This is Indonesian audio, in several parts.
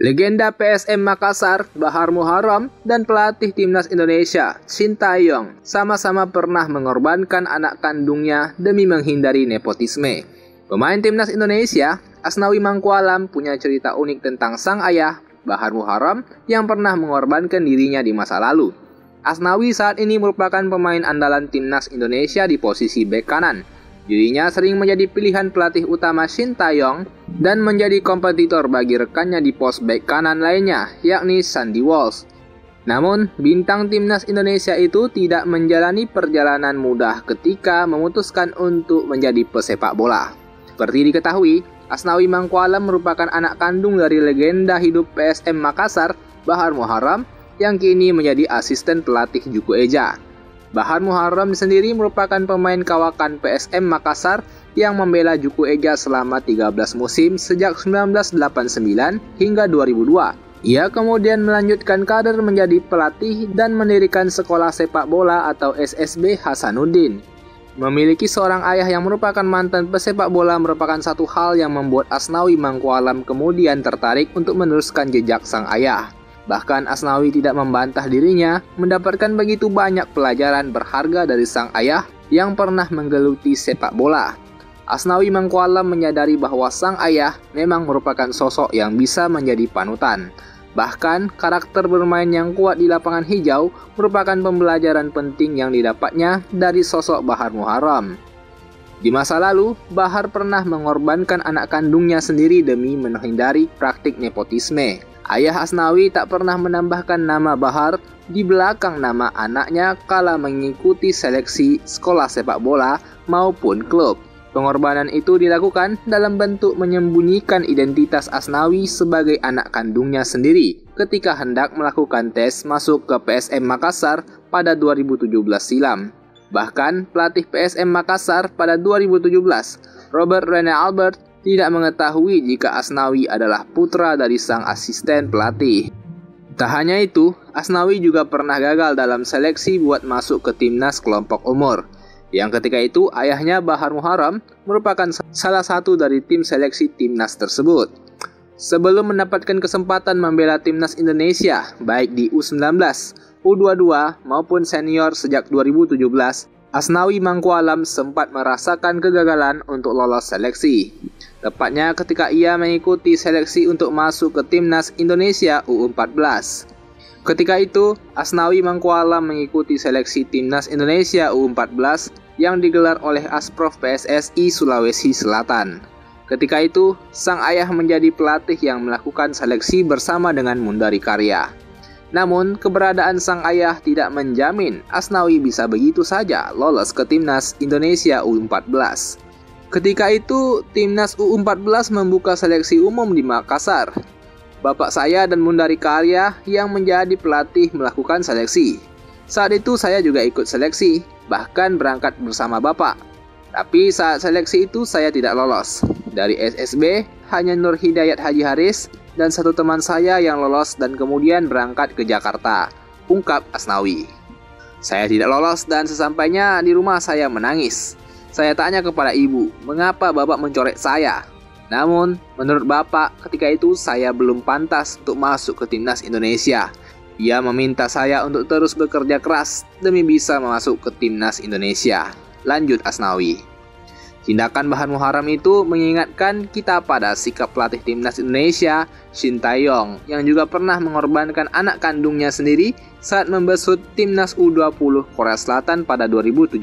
Legenda PSM Makassar, Bahar Muharram, dan pelatih timnas Indonesia, Sintayong, sama-sama pernah mengorbankan anak kandungnya demi menghindari nepotisme. Pemain timnas Indonesia, Asnawi Mangkualam, punya cerita unik tentang sang ayah, Bahar Muharram, yang pernah mengorbankan dirinya di masa lalu. Asnawi saat ini merupakan pemain andalan timnas Indonesia di posisi bek kanan. Dirinya sering menjadi pilihan pelatih utama Sintayong dan menjadi kompetitor bagi rekannya di pos bek kanan lainnya, yakni Sandy Walsh. Namun, bintang timnas Indonesia itu tidak menjalani perjalanan mudah ketika memutuskan untuk menjadi pesepak bola. Seperti diketahui, Asnawi Mangkualam merupakan anak kandung dari legenda hidup PSM Makassar, Bahar Muharram, yang kini menjadi asisten pelatih Juku Eja. Bahar Muharram sendiri merupakan pemain kawakan PSM Makassar yang membela Juku Eja selama 13 musim sejak 1989 hingga 2002. Ia kemudian melanjutkan karir menjadi pelatih dan mendirikan sekolah sepak bola atau SSB Hasanuddin. Memiliki seorang ayah yang merupakan mantan pesepak bola merupakan satu hal yang membuat Asnawi Mangkualam kemudian tertarik untuk meneruskan jejak sang ayah. Bahkan Asnawi tidak membantah dirinya mendapatkan begitu banyak pelajaran berharga dari sang ayah yang pernah menggeluti sepak bola. Asnawi Mangkualam menyadari bahwa sang ayah memang merupakan sosok yang bisa menjadi panutan. Bahkan karakter bermain yang kuat di lapangan hijau merupakan pembelajaran penting yang didapatnya dari sosok Bahar Muharram. Di masa lalu, Bahar pernah mengorbankan anak kandungnya sendiri demi menghindari praktik nepotisme. Ayah Asnawi tak pernah menambahkan nama Bahar di belakang nama anaknya kala mengikuti seleksi sekolah sepak bola maupun klub. Pengorbanan itu dilakukan dalam bentuk menyembunyikan identitas Asnawi sebagai anak kandungnya sendiri ketika hendak melakukan tes masuk ke PSM Makassar pada 2017 silam. Bahkan pelatih PSM Makassar pada 2017, Robert Rene Albert, tidak mengetahui jika Asnawi adalah putra dari sang asisten pelatih. Tak hanya itu, Asnawi juga pernah gagal dalam seleksi buat masuk ke timnas kelompok umur, yang ketika itu ayahnya Bahar Muharram merupakan salah satu dari tim seleksi timnas tersebut. Sebelum mendapatkan kesempatan membela timnas Indonesia, baik di U19, U22 maupun senior sejak 2017, Asnawi Mangkualam sempat merasakan kegagalan untuk lolos seleksi. Tepatnya ketika ia mengikuti seleksi untuk masuk ke timnas Indonesia U14. Ketika itu, Asnawi Mangkualam mengikuti seleksi timnas Indonesia U14 yang digelar oleh Asprof PSSI Sulawesi Selatan. Ketika itu, sang ayah menjadi pelatih yang melakukan seleksi bersama dengan Mundari Karya. Namun, keberadaan sang ayah tidak menjamin Asnawi bisa begitu saja lolos ke timnas Indonesia U14. Ketika itu, timnas U14 membuka seleksi umum di Makassar. Bapak saya dan Mundari Karya yang menjadi pelatih melakukan seleksi. Saat itu saya juga ikut seleksi, bahkan berangkat bersama bapak. Tapi saat seleksi itu saya tidak lolos. Dari SSB, hanya Nur Hidayat Haji Haris dan satu teman saya yang lolos dan kemudian berangkat ke Jakarta, ungkap Asnawi. Saya tidak lolos dan sesampainya di rumah saya menangis. Saya tanya kepada ibu, mengapa bapak mencoret saya? Namun, menurut bapak, ketika itu saya belum pantas untuk masuk ke timnas Indonesia. Ia meminta saya untuk terus bekerja keras demi bisa masuk ke timnas Indonesia. Lanjut Asnawi. Tindakan Bahar Muharram itu mengingatkan kita pada sikap pelatih timnas Indonesia, Sintayong, yang juga pernah mengorbankan anak kandungnya sendiri saat membesut timnas U20 Korea Selatan pada 2017.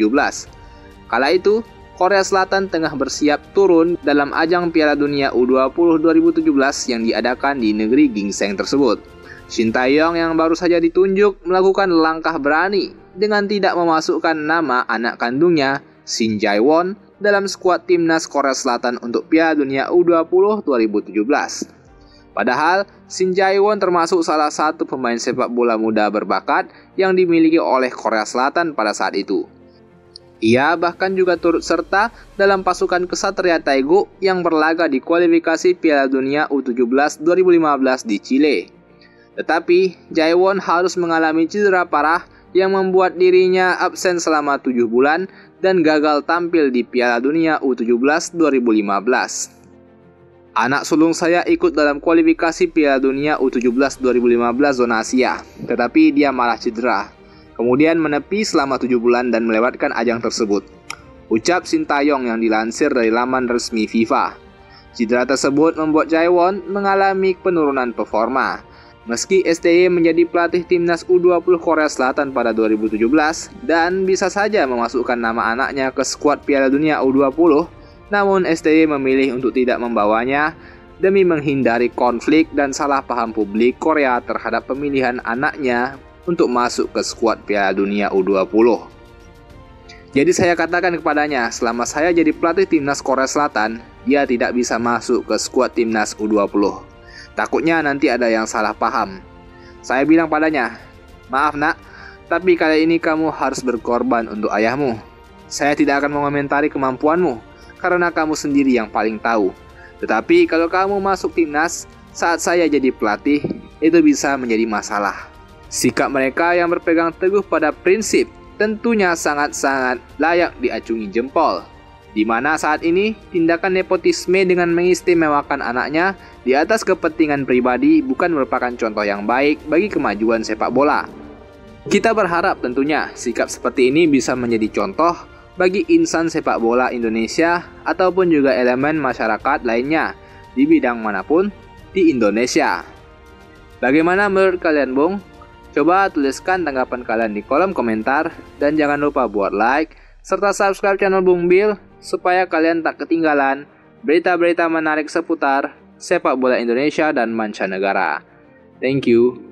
Kala itu, Korea Selatan tengah bersiap turun dalam ajang Piala Dunia U20 2017 yang diadakan di negeri gingseng tersebut. Sintayong yang baru saja ditunjuk melakukan langkah berani dengan tidak memasukkan nama anak kandungnya, Shin Jae-won, dalam skuad timnas Korea Selatan untuk Piala Dunia U20 2017. Padahal, Shin Jae-won termasuk salah satu pemain sepak bola muda berbakat yang dimiliki oleh Korea Selatan pada saat itu. Ia bahkan juga turut serta dalam pasukan Ksatria Taegu yang berlaga di kualifikasi Piala Dunia U17 2015 di Chile. Tetapi, Jae-won harus mengalami cedera parah yang membuat dirinya absen selama 7 bulan dan gagal tampil di Piala Dunia U17 2015. Anak sulung saya ikut dalam kualifikasi Piala Dunia U17 2015 zona Asia, tetapi dia malah cedera. Kemudian menepi selama 7 bulan dan melewatkan ajang tersebut. Ucap Sintayong yang dilansir dari laman resmi FIFA. Cedera tersebut membuat Jaewon mengalami penurunan performa. Meski STY menjadi pelatih timnas U20 Korea Selatan pada 2017 dan bisa saja memasukkan nama anaknya ke skuad Piala Dunia U20, namun STY memilih untuk tidak membawanya demi menghindari konflik dan salah paham publik Korea terhadap pemilihan anaknya untuk masuk ke skuad Piala Dunia U20. Jadi saya katakan kepadanya, selama saya jadi pelatih timnas Korea Selatan, dia tidak bisa masuk ke skuad timnas U20. Takutnya nanti ada yang salah paham. Saya bilang padanya, maaf nak, tapi kali ini kamu harus berkorban untuk ayahmu. Saya tidak akan mengomentari kemampuanmu, karena kamu sendiri yang paling tahu. Tetapi kalau kamu masuk timnas saat saya jadi pelatih, itu bisa menjadi masalah. Sikap mereka yang berpegang teguh pada prinsip tentunya sangat-sangat layak diacungi jempol. Di mana saat ini tindakan nepotisme dengan mengistimewakan anaknya di atas kepentingan pribadi bukan merupakan contoh yang baik bagi kemajuan sepak bola. Kita berharap tentunya sikap seperti ini bisa menjadi contoh bagi insan sepak bola Indonesia ataupun juga elemen masyarakat lainnya di bidang manapun di Indonesia. Bagaimana menurut kalian, Bung? Coba tuliskan tanggapan kalian di kolom komentar dan jangan lupa buat like serta subscribe channel Bung Bil supaya kalian tak ketinggalan berita-berita menarik seputar sepak bola Indonesia dan mancanegara. Thank you.